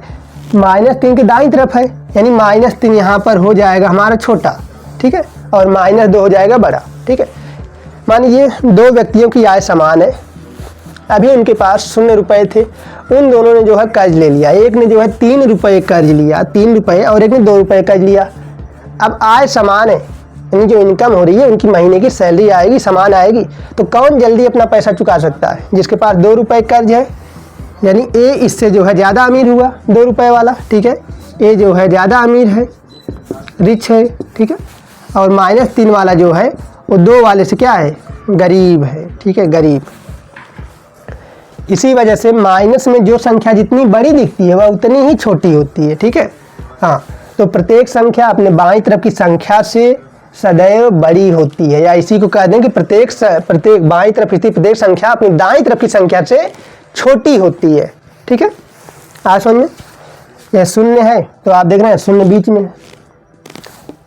-3 के दाईं तरफ है, यानी -3 यहाँ पर हो जाएगा हमारा छोटा, ठीक है, और -2 हो जाएगा बड़ा, ठीक है। मानिए 2 व्यक्तियों की आय समान है, अभी उनके पास 0 रुपये थे, उन दोनों ने जो है कर्ज ले लिया। एक ने जो है 3 रुपये कर्ज लिया, 3 रुपये, और एक ने 2 रुपये कर्ज लिया। अब आय समान है, यानी जो इनकम हो रही है उनकी महीने की सैलरी आएगी, समान आएगी, तो कौन जल्दी अपना पैसा चुका सकता है? जिसके पास 2 रुपये कर्ज है, यानी ए इससे जो है ज़्यादा अमीर हुआ, 2 रुपये वाला, ठीक है। ए जो है ज़्यादा अमीर है, रिच है, ठीक है, और -3 वाला जो है वो 2 वाले से क्या है? गरीब है, ठीक है, गरीब। इसी वजह से माइनस में जो संख्या जितनी बड़ी दिखती है वह उतनी ही छोटी होती है, ठीक है। हाँ, तो प्रत्येक संख्या अपने बाईं तरफ की संख्या से सदैव बड़ी होती है, या इसी को कह दें कि प्रत्येक बाईं तरफ स्थित प्रत्येक संख्या अपनी दाईं तरफ की संख्या से छोटी होती है, ठीक है। आज समझ में, यह 0 है तो आप देख रहे हैं 0 बीच में,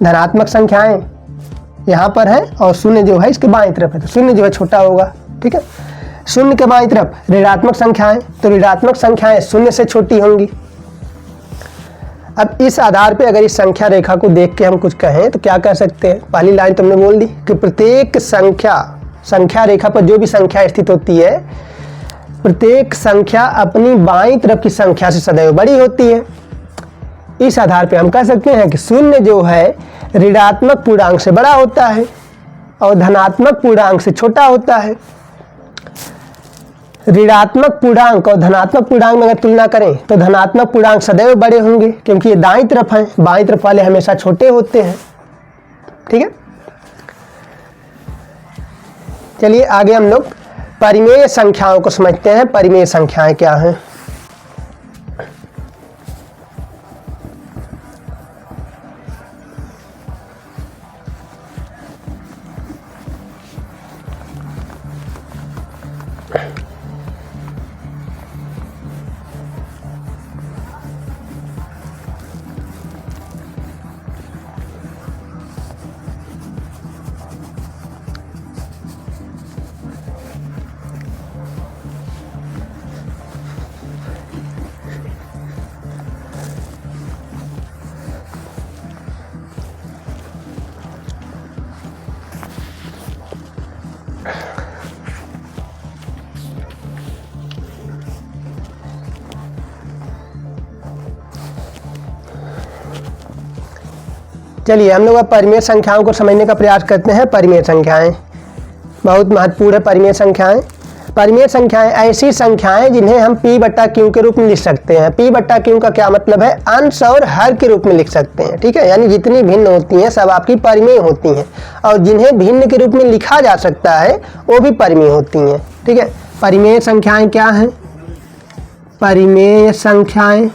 धनात्मक संख्याएं यहाँ पर है और 0 जो है इसके बाईं तरफ है, तो 0 जो है छोटा होगा, ठीक है। 0 के बाईं तरफ ऋणात्मक संख्याएं, तो ऋणात्मक संख्याएं 0 से छोटी होंगी। अब इस आधार पे अगर इस संख्या रेखा को देख के हम कुछ कहें तो क्या कह सकते हैं? पहली लाइन तुमने बोल दी कि प्रत्येक संख्या रेखा पर जो भी संख्या स्थित होती है, प्रत्येक संख्या अपनी बाईं तरफ की संख्या से सदैव बड़ी होती है। इस आधार पे हम कह सकते हैं कि 0 जो है ऋणात्मक पूर्णांक से बड़ा होता है और धनात्मक पूर्णांक से छोटा होता है। ऋणात्मक पूर्णांक और धनात्मक पूर्णांक में अगर तुलना करें तो धनात्मक पूर्णांक सदैव बड़े होंगे, क्योंकि ये दाईं तरफ हैं, बाईं तरफ वाले हमेशा छोटे होते हैं, ठीक है। चलिए आगे हम लोग परिमेय संख्याओं को समझते हैं। परिमेय संख्याएं क्या हैं? चलिए हम लोग अब परिमेय संख्याओं को समझने का प्रयास करते हैं। परिमेय संख्याएं बहुत महत्वपूर्ण है। परिमेय संख्याएं ऐसी संख्याएं जिन्हें हम p/q के रूप में लिख सकते हैं। p/q का क्या मतलब है? अंश और हर के रूप में लिख सकते हैं, ठीक है। यानी जितनी भिन्न होती हैं सब आपकी परिमेय होती हैं, और जिन्हें भिन्न के रूप में लिखा जा सकता है वो भी परिमेय होती हैं, ठीक है। परिमेय संख्याएं क्या हैं? परिमेय संख्याएं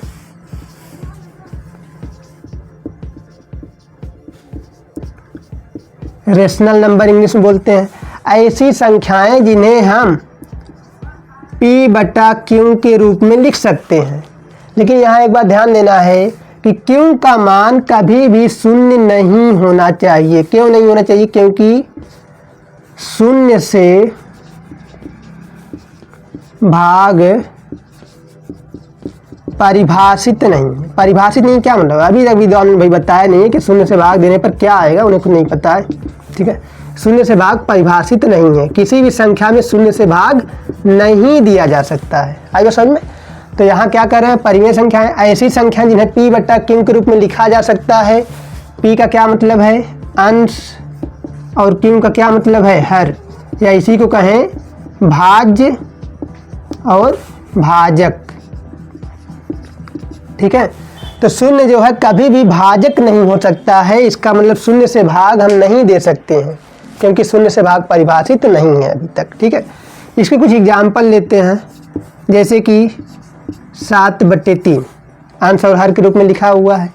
रेशनल नंबर इंग्लिश में बोलते हैं, ऐसी संख्याएं जिन्हें हम p/q के रूप में लिख सकते हैं। लेकिन यहाँ एक बात ध्यान देना है कि q का मान कभी भी 0 नहीं होना चाहिए। क्यों नहीं होना चाहिए? क्योंकि 0 से भाग परिभाषित नहीं क्या मतलब? अभी तक विद्वान भाई बताया नहीं है कि 0 से भाग देने पर क्या आएगा, उन्हें कुछ नहीं पता है, ठीक है। 0 से भाग परिभाषित नहीं है, किसी भी संख्या में 0 से भाग नहीं दिया जा सकता है। आइए समझ में। तो यहाँ क्या कर रहे हैं? परिमेय संख्याएं ऐसी संख्या जिन्हें p/q के रूप में लिखा जा सकता है। p का क्या मतलब है? अंश, और q का क्या मतलब है? हर, या इसी को कहें भाज्य और भाजक, ठीक है। तो 0 जो है कभी भी भाजक नहीं हो सकता है। इसका मतलब 0 से भाग हम नहीं दे सकते हैं, क्योंकि 0 से भाग परिभाषित नहीं है अभी तक, ठीक है। इसके कुछ एग्जाम्पल लेते हैं, जैसे कि 7/3 अंश और हर के रूप में लिखा हुआ है,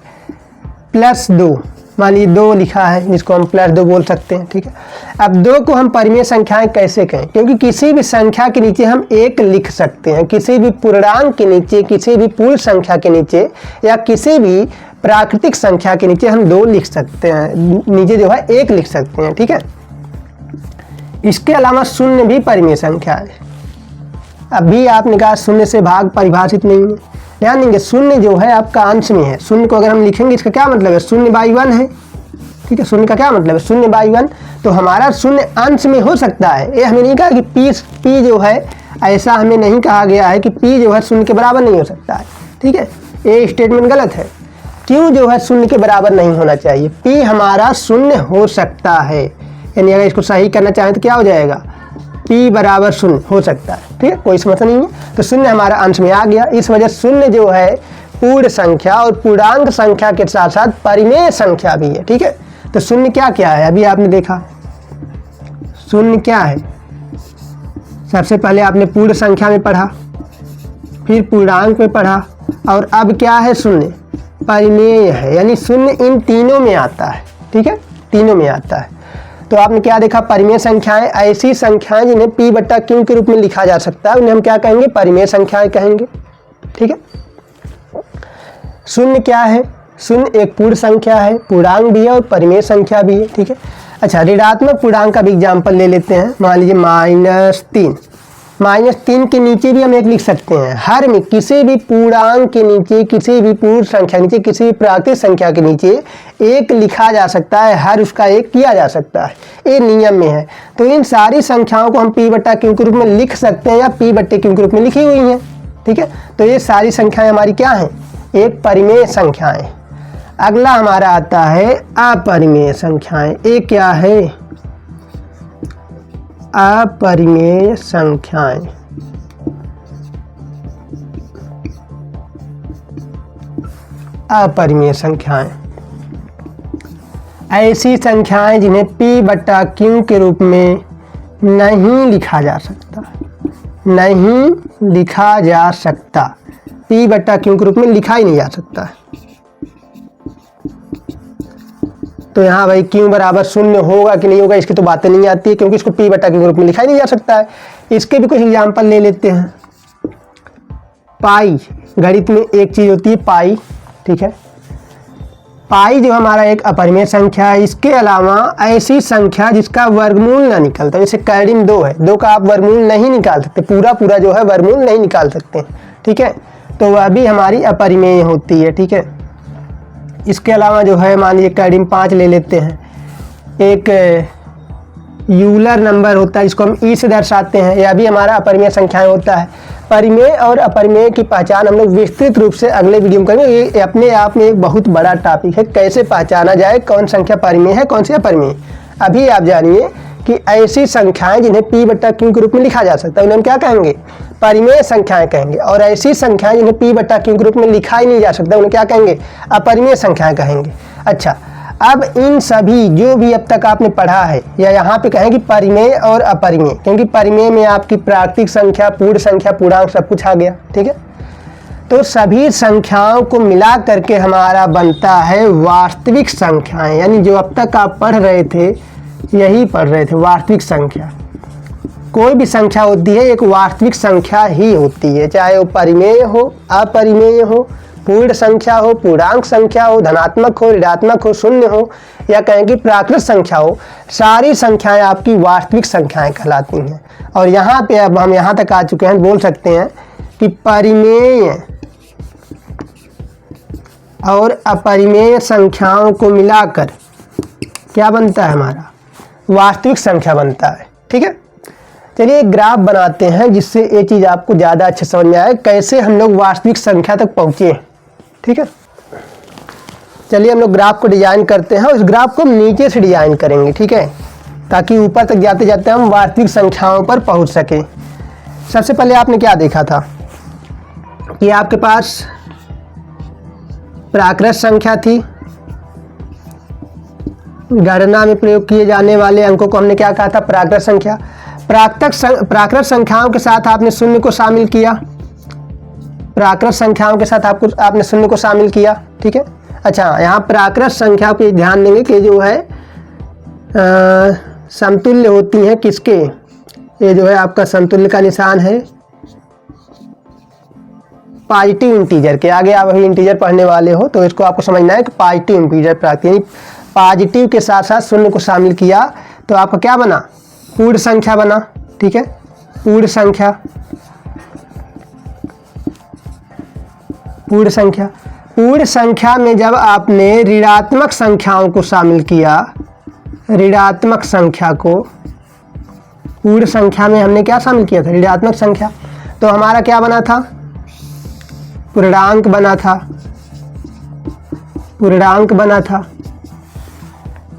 +2, मान लीजिए 2 लिखा है जिसको हम +2 बोल सकते हैं, ठीक है। अब 2 को हम परिमेय संख्याएं कैसे कहें? क्योंकि किसी भी संख्या के नीचे हम 1 लिख सकते हैं, किसी भी पूर्णांक के नीचे, किसी भी पूर्ण संख्या के नीचे, या किसी भी प्राकृतिक संख्या के नीचे हम 2 लिख सकते हैं, नीचे जो है 1 लिख सकते हैं, ठीक है। इसके अलावा शून्य भी परिमेय संख्या है। अभी आपने कहा शून्य से भाग परिभाषित नहीं है, ध्यान देंगे शून्य जो है आपका अंश में है। शून्य को अगर हम लिखेंगे इसका क्या मतलब है, शून्य बाई 1 है, ठीक है। शून्य का क्या मतलब है, शून्य बाई 1। तो हमारा शून्य अंश में हो सकता है। ये हमें नहीं कहा कि पी जो है, ऐसा हमें नहीं कहा गया है कि पी जो है शून्य के बराबर नहीं हो सकता है, ठीक है। ये स्टेटमेंट गलत है। क्यों जो है शून्य के बराबर नहीं होना चाहिए, पी हमारा शून्य हो सकता है, यानी अगर इसको सही करना चाहें तो क्या हो जाएगा, p बराबर शून्य हो सकता है, ठीक है, कोई समस्या नहीं है। तो शून्य हमारा अंश में आ गया। इस वजह शून्य जो है पूर्ण संख्या और पूर्णांक संख्या के साथ साथ परिमेय संख्या भी है, ठीक है। तो शून्य क्या क्या है, अभी आपने देखा शून्य क्या है। सबसे पहले आपने पूर्ण संख्या में पढ़ा, फिर पूर्णांक में पढ़ा, और अब क्या है, शून्य परिमेय है, यानी शून्य इन तीनों में आता है, ठीक है, तीनों में आता है। तो आपने क्या देखा, परिमेय संख्याएं ऐसी संख्याएं जिन्हें p बट्टा q के रूप में लिखा जा सकता है, उन्हें हम क्या कहेंगे, परिमेय संख्याएं कहेंगे, ठीक है। शून्य क्या है, शून्य एक पूर्ण संख्या है, पूर्णांक भी है और परिमेय संख्या भी है, ठीक है। अच्छा, ऋणात्मक पूर्णांक का भी एग्जाम्पल ले लेते हैं। मान लीजिए -3, -3 के नीचे भी हम 1 लिख सकते हैं। हर में किसी भी पूर्णांक के नीचे, किसी भी पूर्ण संख्या के नीचे, किसी भी प्राकृतिक संख्या के नीचे 1 लिखा जा सकता है, हर उसका 1 किया जा सकता है, ये नियम में है। तो इन सारी संख्याओं को हम p बट्टा q के रूप में लिख सकते हैं या p बट्टे q के रूप में लिखी हुई हैं, ठीक है। तो ये सारी संख्याएं हमारी क्या हैं, एक परिमेय संख्याएं। अगला हमारा आता है अपरिमेय संख्याएं। ये क्या है, अपरिमेय संख्याएं। अपरिमेय संख्याएं ऐसी संख्याएं जिन्हें p बट्टा q के रूप में नहीं लिखा जा सकता, नहीं लिखा जा सकता, p बट्टा q के रूप में लिखा ही नहीं जा सकता। तो यहाँ भाई q बराबर शून्य होगा कि नहीं होगा इसकी तो बातें नहीं आती है, क्योंकि इसको p बट्टा q के रूप में लिखा ही नहीं जा सकता है। इसके भी कुछ एग्जाम्पल ले लेते हैं। पाई, गणित में एक चीज़ होती है पाई, ठीक है। पाई जो हमारा एक अपरिमेय संख्या है। इसके अलावा ऐसी संख्या जिसका वर्गमूल ना निकलता, जैसे कैडिम 2 है, 2 का आप वर्गमूल नहीं निकाल सकते, पूरा पूरा जो है वर्गमूल नहीं निकाल सकते, ठीक है। तो वह भी हमारी अपरिमेय होती है, ठीक है। इसके अलावा जो है मान लीजिए कैडिम 5 ले लेते हैं। एक यूलर नंबर होता है जिसको हम ई से दर्शाते हैं, यह भी हमारा अपरिमेय संख्याएं होता है। परिमेय और अपरिमेय की पहचान हम लोग विस्तृत रूप से अगले वीडियो में करेंगे। ये अपने आप में एक बहुत बड़ा टॉपिक है, कैसे पहचाना जाए कौन संख्या परिमेय है कौन सी अपरिमेय। अभी आप जानिए कि ऐसी संख्याएं जिन्हें p बट्टा q के रूप में लिखा जा सकता है उन्हें हम क्या कहेंगे, परिमेय संख्याएं कहेंगे। और ऐसी संख्याएं जिन्हें p बट्टा q के रूप में लिखा ही नहीं जा सकता उन्हें क्या कहेंगे, अपरिमेय संख्याएं कहेंगे। अच्छा, अब इन सभी जो भी अब तक आपने पढ़ा है, या यहाँ पे कहें कि परिमेय और अपरिमेय, क्योंकि परिमेय में आपकी प्राकृतिक संख्या, पूर्ण संख्या, पूर्णांक सब कुछ आ गया, ठीक है। तो सभी संख्याओं को मिला करके हमारा बनता है वास्तविक संख्याएं, यानी जो अब तक आप पढ़ रहे थे यही पढ़ रहे थे, वास्तविक संख्या। कोई भी संख्या होती है एक वास्तविक संख्या ही होती है, चाहे वो परिमेय हो, अपरिमेय हो, पूर्ण संख्या हो, पूर्णांक संख्या हो, धनात्मक हो, ऋणात्मक हो, शून्य हो, या कहें कि प्राकृत संख्या हो, सारी संख्याएं आपकी वास्तविक संख्याएं कहलाती हैं। और यहाँ पे अब हम यहाँ तक आ चुके हैं, बोल सकते हैं कि परिमेय और अपरिमेय संख्याओं को मिलाकर क्या बनता है, हमारा वास्तविक संख्या बनता है, ठीक है। चलिए एक ग्राफ बनाते हैं जिससे ये चीज़ आपको ज़्यादा अच्छे समझ में आए, कैसे हम लोग वास्तविक संख्या तक पहुँचे, ठीक है। चलिए हम लोग ग्राफ को डिजाइन करते हैं, उस ग्राफ को हम नीचे से डिजाइन करेंगे, ठीक है, ताकि ऊपर तक जाते जाते हम वास्तविक संख्याओं पर पहुंच सकें। सबसे पहले आपने क्या देखा था कि आपके पास प्राकृत संख्या थी, गणना में प्रयोग किए जाने वाले अंकों को हमने क्या कहा था, प्राकृत संख्या। प्राकृत संख्याओं के साथ आपने शून्य को शामिल किया, प्राकृत संख्याओं के साथ आपने शून्य को शामिल किया, ठीक है। अच्छा, यहाँ प्राकृत संख्या पे ध्यान देंगे कि जो है समतुल्य होती हैं किसके, ये जो है आपका समतुल्य का निशान है, पॉजिटिव इंटीजर के आगे आप अभी इंटीजर पढ़ने वाले हो तो इसको आपको समझना है कि पॉजिटिव इंटीजर प्राप्त, यानी पॉजिटिव के साथ साथ शून्य को शामिल किया तो आपका क्या बना, पूर्ण संख्या बना। ठीक है, पूर्ण संख्या, पूर्ण संख्या। पूर्ण संख्या में जब आपने ऋणात्मक संख्याओं को शामिल किया, ऋणात्मक संख्या को, पूर्ण संख्या में हमने क्या शामिल किया था, ऋणात्मक संख्या, तो हमारा क्या बना था, पूर्णांक बना था, पूर्णांक बना था।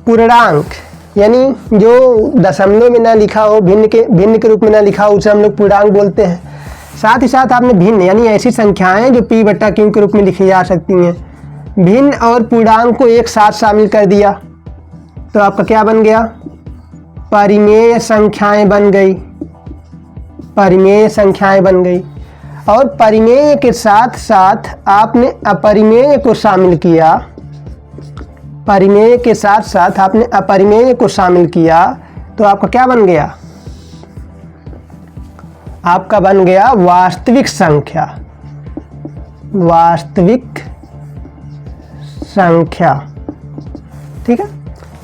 पूर्णांक यानी जो दशमलव में ना लिखा हो, भिन्न के रूप में ना लिखा हो, उसे हम लोग पूर्णांक बोलते हैं। साथ ही साथ आपने भिन्न यानी ऐसी संख्याएं जो p बट्टा q के रूप में लिखी जा सकती हैं, भिन्न और पूर्णांक को एक साथ शामिल कर दिया तो आपका क्या बन गया, परिमेय संख्याएं बन गई, परिमेय संख्याएं बन गई। और परिमेय के साथ साथ आपने अपरिमेय को शामिल किया, परिमेय के साथ साथ आपने अपरिमेय को शामिल किया तो आपका क्या बन गया, आपका बन गया वास्तविक संख्या, वास्तविक संख्या। ठीक है,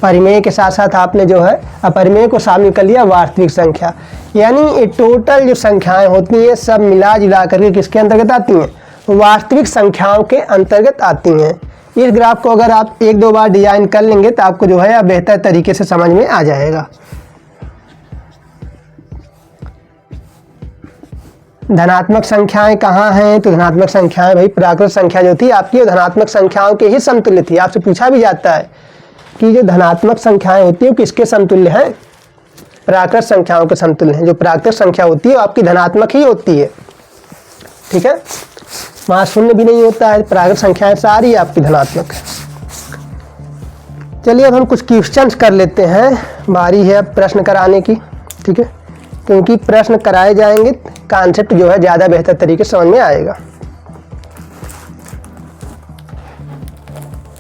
परिमेय के साथ साथ आपने जो है अपरिमेय को शामिल कर लिया, वास्तविक संख्या। यानी ये टोटल जो संख्याएं होती हैं सब मिला जुला करके किसके अंतर्गत आती हैं, वास्तविक संख्याओं के अंतर्गत आती हैं। इस ग्राफ को अगर आप एक दो बार डिजाइन कर लेंगे तो आपको जो है बेहतर तरीके से समझ में आ जाएगा। धनात्मक संख्याएं कहाँ हैं, तो धनात्मक संख्याएं भाई प्राकृत संख्या जो थी आपकी धनात्मक संख्याओं के ही समतुल्य थी। आपसे पूछा भी जाता है कि जो धनात्मक संख्याएं होती है किसके समतुल्य हैं, प्राकृत संख्याओं के समतुल्य हैं। जो प्राकृत संख्या होती है वो आपकी धनात्मक ही होती है। ठीक है, वहाँ शून्य भी नहीं होता है, प्राकृत संख्याएं सारी आपकी धनात्मक है। चलिए अब हम कुछ क्वेश्चंस कर लेते हैं, बारी है अब प्रश्न कराने की। ठीक है, क्योंकि प्रश्न कराए जाएंगे कॉन्सेप्ट जो है ज़्यादा बेहतर तरीके से समझ में आएगा।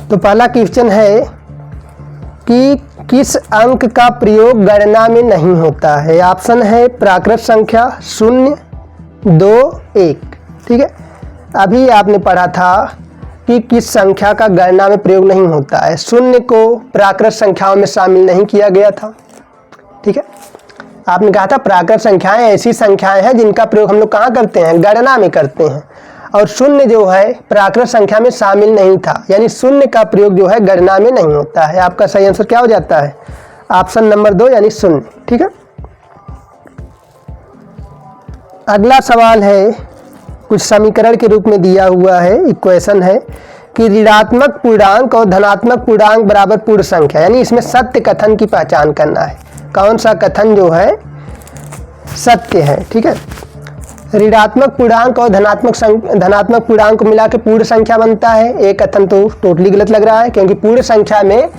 तो पहला क्वेश्चन है कि किस अंक का प्रयोग गणना में नहीं होता है। ऑप्शन है प्राकृत संख्या, 0, 2, 1। ठीक है, अभी आपने पढ़ा था कि किस संख्या का गणना में प्रयोग नहीं होता है, 0 को प्राकृत संख्याओं में शामिल नहीं किया गया था। ठीक है, आपने कहा था प्राकृत संख्याएं ऐसी संख्याएं हैं जिनका प्रयोग हम लोग कहाँ करते हैं, गणना में करते हैं, और 0 जो है प्राकृत संख्या में शामिल नहीं था, यानी 0 का प्रयोग जो है गणना में नहीं होता है। आपका सही आंसर क्या हो जाता है, ऑप्शन नंबर 2 यानी 0। ठीक है, अगला सवाल है कुछ समीकरण के रूप में दिया हुआ है, इक्वेशन है कि ऋणात्मक पूर्णांक और धनात्मक पूर्णांक बराबर पूर्ण संख्या, यानी इसमें सत्य कथन की पहचान करना है। कौन सा कथन जो है सत्य है। ठीक है, ऋणात्मक पूर्णांक और धनात्मक पूर्णांक को मिला के पूर्ण संख्या बनता है। एक कथन तो टोटली गलत लग रहा है, क्योंकि पूर्ण संख्या में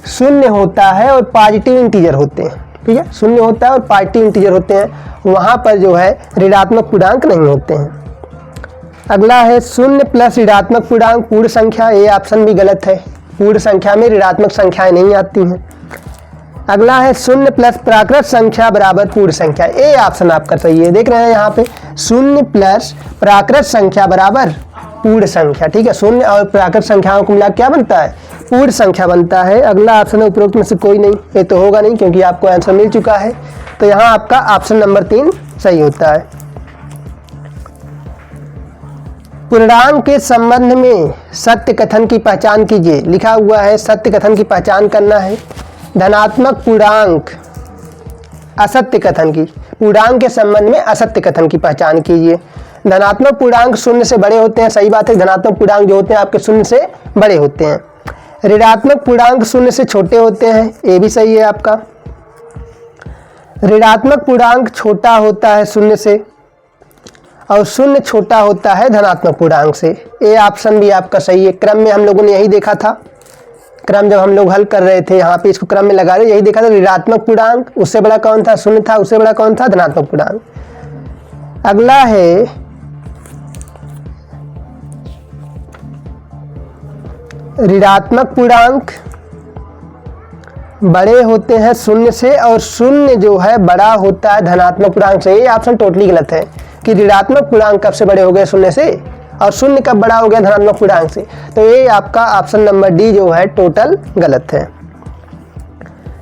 0 होता है और पॉजिटिव इंटीजर होते हैं। ठीक है, 0 होता है और पॉजिटिव इंटीजर होते हैं, वहाँ पर जो है ऋणात्मक पूर्णांक नहीं होते हैं। अगला है 0 प्लस ऋणात्मक पूर्णांक पूर्ण संख्या, ये ऑप्शन भी गलत है, पूर्ण संख्या में ऋणात्मक संख्याएं नहीं आती हैं। अगला है 0 प्लस प्राकृत संख्या बराबर पूर्ण संख्या, ए ऑप्शन आपका सही है। देख रहे हैं यहाँ पे 0 प्लस प्राकृत संख्या बराबर पूर्ण संख्या। ठीक है, 0 और प्राकृत संख्याओं को मिला क्या बनता है, पूर्ण संख्या बनता है। अगला ऑप्शन है उपरोक्त में से कोई नहीं, ये तो होगा नहीं क्योंकि आपको आंसर मिल चुका है, तो यहाँ आपका ऑप्शन नंबर 3 सही होता है। पूर्णांक के संबंध में सत्य कथन की पहचान कीजिए, लिखा हुआ है सत्य कथन की पहचान करना है। धनात्मक पूर्णांक असत्य कथन की, पूर्णांक के संबंध में असत्य कथन की पहचान कीजिए। धनात्मक पूर्णांक 0 से बड़े होते हैं, सही बात है, धनात्मक पूर्णांक जो होते हैं आपके 0 से बड़े होते हैं। ऋणात्मक पूर्णांक 0 से छोटे होते हैं, ये भी सही है आपका। ऋणात्मक पूर्णांक छोटा होता है 0 से, और 0 छोटा होता है धनात्मक पूर्णांक से, ये ऑप्शन भी आपका सही है। क्रम में हम लोगों ने यही देखा था, क्रम जब हम लोग हल कर रहे थे यहाँ पे इसको क्रम में लगा रहे, यही देखा था, ऋणात्मक पूर्णांक उससे बड़ा कौन था, 0 था, उससे बड़ा कौन था, धनात्मक पूर्णांक। अगला है ऋणात्मक पूर्णांक बड़े होते हैं 0 से, और 0 जो है बड़ा होता है धनात्मक पूर्णांक से, ये ऑप्शन टोटली गलत है कि ऋणात्मक पूर्णांक कब से बड़े हो गए 0 से, और शून्य कब बड़ा हो गया धनात्मक पूर्णांक से। तो ये आपका ऑप्शन नंबर डी जो है टोटल गलत है।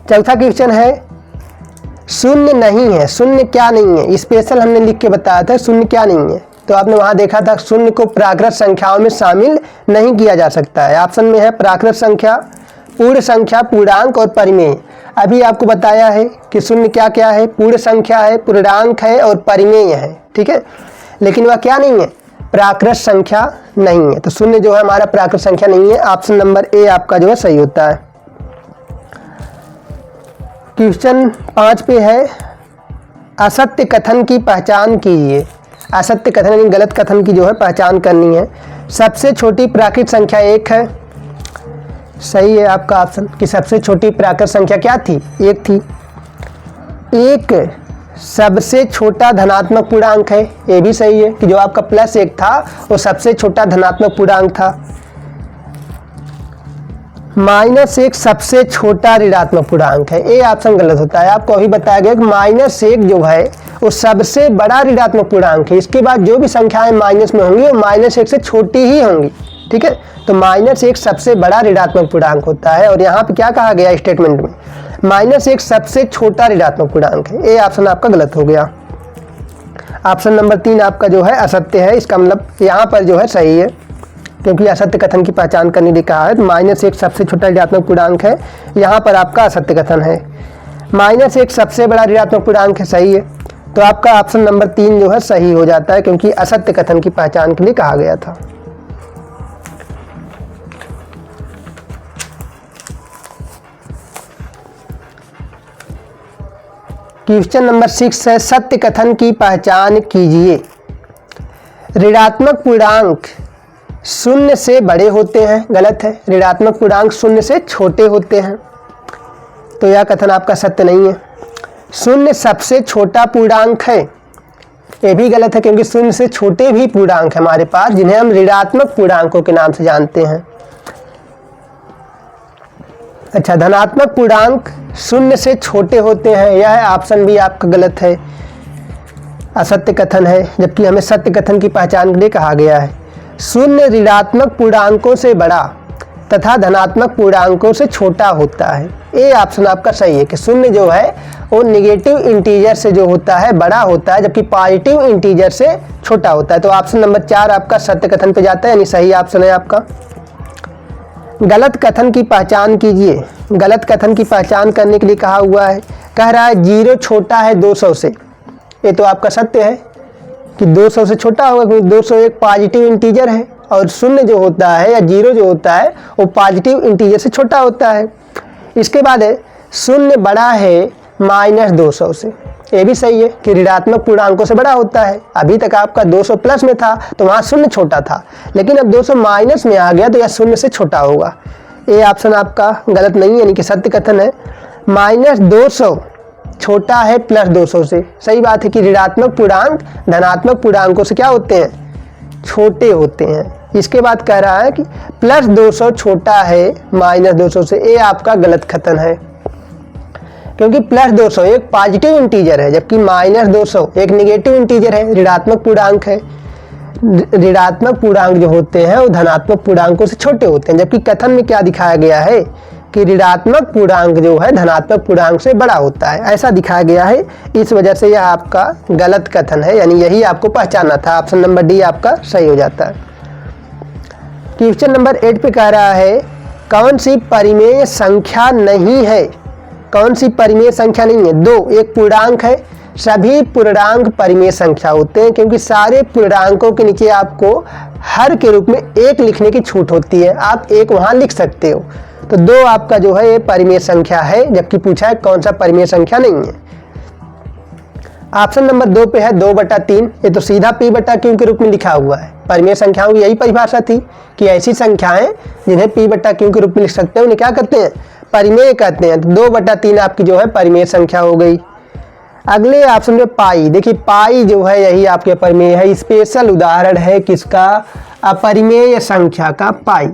चौथा क्वेश्चन है शून्य नहीं है। शून्य क्या नहीं है, स्पेशल हमने लिख के बताया था शून्य क्या नहीं है। तो आपने वहां देखा था शून्य को प्राकृत संख्याओं में शामिल नहीं किया जा सकता है। ऑप्शन में है प्राकृत संख्या, पूर्ण संख्या, पूर्णांक और परिमेय। अभी आपको बताया है कि शून्य क्या क्या है, पूर्ण संख्या है, पूर्णांक है और परिमेय है, ठीक है। लेकिन वह क्या नहीं है, प्राकृत संख्या नहीं है। तो शून्य जो है हमारा प्राकृत संख्या नहीं है। ऑप्शन नंबर ए आपका जो है सही होता है। क्वेश्चन 5 पे है असत्य कथन की पहचान कीजिए। असत्य कथन यानी गलत कथन की जो है पहचान करनी है। सबसे छोटी प्राकृत संख्या 1 है, सही है आपका ऑप्शन कि सबसे छोटी प्राकृत संख्या क्या थी, 1 थी। 1 सबसे छोटा धनात्मक पूर्णांक है, ये भी सही है कि जो आपका +1 था वो सबसे छोटा धनात्मक पूर्णांक था। -1 सबसे छोटा ऋणात्मक पूर्णांक है, ये ऑप्शन गलत होता है। आपको अभी बताया गया कि -1 जो है वो सबसे बड़ा ऋणात्मक पूर्णांक है। इसके बाद जो भी संख्याएं माइनस में होंगी वो -1 से छोटी ही होंगी, ठीक है। तो -1 सबसे बड़ा ऋणात्मक पूर्णांक होता है। और यहाँ पे क्या कहा गया स्टेटमेंट में, -1 सबसे छोटा ऋणात्मक पूर्णांक है। ये ऑप्शन आपका गलत हो गया। ऑप्शन नंबर 3 आपका जो है असत्य है। इसका मतलब यहाँ पर जो है सही है, क्योंकि असत्य कथन की पहचान करने के कहा है। तो -1 सबसे छोटा ऋणात्मक पूर्णांक है, यहाँ पर आपका असत्य कथन है। -1 सबसे बड़ा ऋणात्मक पूर्णांक है, सही है। तो आपका ऑप्शन नंबर 3 जो है सही हो जाता है, क्योंकि असत्य कथन की पहचान के लिए कहा गया था। क्वेश्चन नंबर 6 है सत्य कथन की पहचान कीजिए। ऋणात्मक पूर्णांक 0 से बड़े होते हैं, गलत है। ऋणात्मक पूर्णांक 0 से छोटे होते हैं, तो यह कथन आपका सत्य नहीं है। 0 सबसे छोटा पूर्णांक है, ये भी गलत है, क्योंकि 0 से छोटे भी पूर्णांक है हमारे पास जिन्हें हम ऋणात्मक पूर्णांकों के नाम से जानते हैं। अच्छा, धनात्मक पूर्णांक 0 से छोटे होते हैं, यह ऑप्शन भी आपका गलत है, असत्य कथन है। जबकि हमें सत्य कथन की पहचान के लिए कहा गया है 0 ऋणात्मक पूर्णांकों से बड़ा तथा धनात्मक पूर्णांकों से छोटा होता है। ये ऑप्शन आपका सही है कि 0 जो है वो निगेटिव इंटीजर से जो होता है बड़ा होता है, जबकि पॉजिटिव इंटीजर से छोटा होता है। तो ऑप्शन नंबर 4 आपका सत्य कथन पे जाता है, यानी सही ऑप्शन है आपका। गलत कथन की पहचान कीजिए। गलत कथन की पहचान करने के लिए कहा हुआ है, कह रहा है 0 छोटा है 200 से। ये तो आपका सत्य है कि 200 से छोटा होगा, क्योंकि 200 एक पॉजिटिव इंटीजर है और 0 जो होता है या 0 जो होता है वो पॉजिटिव इंटीजर से छोटा होता है। इसके बाद है 0 बड़ा है -200 से, ये भी सही है कि ऋणात्मक पूर्णांकों से बड़ा होता है। अभी तक आपका 200 प्लस में था तो वहाँ 0 छोटा था, लेकिन अब 200 माइनस में आ गया तो यह 0 से छोटा होगा। ये ऑप्शन आपका गलत नहीं है, यानी कि सत्य कथन है। -200 छोटा है +200 से, सही बात है कि ऋणात्मक पूर्णांक धनात्मक पूर्णांकों से क्या होते हैं, छोटे होते हैं। इसके बाद कह रहा है कि +200 छोटा है -200 से, ये आपका गलत कथन है, क्योंकि +200 एक पॉजिटिव इंटीजर है, जबकि -200 एक निगेटिव इंटीजर है, ऋणात्मक पूर्णांक है। ऋणात्मक पूर्णांक जो होते हैं वो धनात्मक पूर्णांकों से छोटे होते हैं, जबकि कथन में क्या दिखाया गया है कि ऋणात्मक पूर्णांक जो है धनात्मक पूर्णांक से बड़ा होता है, ऐसा दिखाया गया है। इस वजह से यह आपका गलत कथन है, यानी यही आपको पहचानना था। ऑप्शन नंबर डी आपका सही हो जाता है। क्वेश्चन नंबर 8 पे कह रहा है कौन सी परिमेय संख्या नहीं है। कौन सी परिमेय संख्या नहीं है, 2 एक पूर्णांक है। सभी पूर्णांक परिमेय संख्या होते हैं, क्योंकि सारे पूर्णांकों के नीचे आपको हर के रूप में 1 लिखने की छूट होती है, आप 1 वहां लिख सकते हो। तो 2 आपका जो है ये परिमेय संख्या है, जबकि पूछा है कौन सा परिमेय संख्या नहीं है। ऑप्शन नंबर 2 पे है 2/3, ये तो सीधा p/q के रूप में लिखा हुआ है। परिमेय संख्याओं की यही परिभाषा थी कि ऐसी संख्याएं जिन्हें p/q के रूप में लिख सकते हैं उन्हें क्या कहते हैं, परिमेय कहते हैं। तो 2/3 आपकी जो है परिमेय संख्या हो गई। अगले ऑप्शन में पाई, देखिए पाई जो है यही आपके परिमेय है। स्पेशल उदाहरण है किसका, अपरिमेय संख्या का, पाई।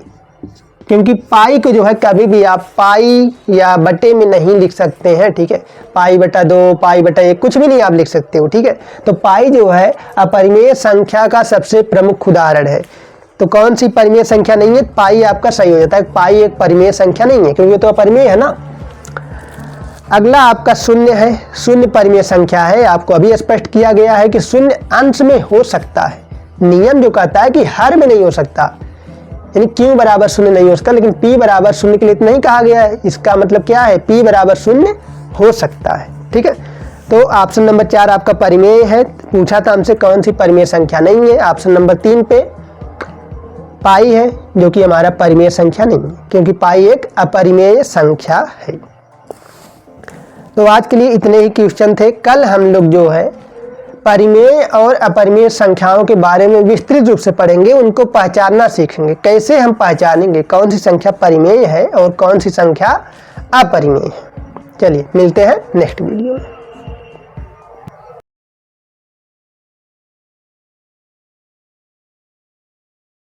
क्योंकि पाई को जो है कभी भी आप पाई या बटे में नहीं लिख सकते हैं, ठीक है। पाई बटा 2, पाई बटा 1 कुछ भी नहीं आप लिख सकते हो, ठीक है। तो पाई जो है अपरिमेय संख्या का सबसे प्रमुख उदाहरण है। तो कौन सी परिमेय संख्या नहीं है? पाई आपका सही हो जाता है। पाई एक परिमेय संख्या नहीं है क्योंकि तो अपरिमेय है ना। अगला आपका शून्य है। शून्य परिमेय संख्या है। आपको अभी स्पष्ट किया गया है कि शून्य अंश में हो सकता है। नियम जो कहता है कि हर में नहीं हो सकता, यानी क्यू बराबर शून्य नहीं हो सकता, लेकिन पी बराबर शून्य के लिए तो नहीं कहा गया है। इसका मतलब क्या है? पी बराबर शून्य हो सकता है, ठीक है। तो ऑप्शन नंबर 4 आपका परिमेय है। पूछा था हमसे कौन सी परिमेय संख्या नहीं है। ऑप्शन नंबर 3 पे पाई है, जो कि हमारा परिमेय संख्या नहीं है क्योंकि पाई एक अपरिमेय संख्या है। तो आज के लिए इतने ही क्वेश्चन थे। कल हम लोग जो है परिमेय और अपरिमेय संख्याओं के बारे में विस्तृत रूप से पढ़ेंगे, उनको पहचानना सीखेंगे। कैसे हम पहचानेंगे कौन सी संख्या परिमेय है और कौन सी संख्या अपरिमेय है। चलिए मिलते हैं नेक्स्ट वीडियो में।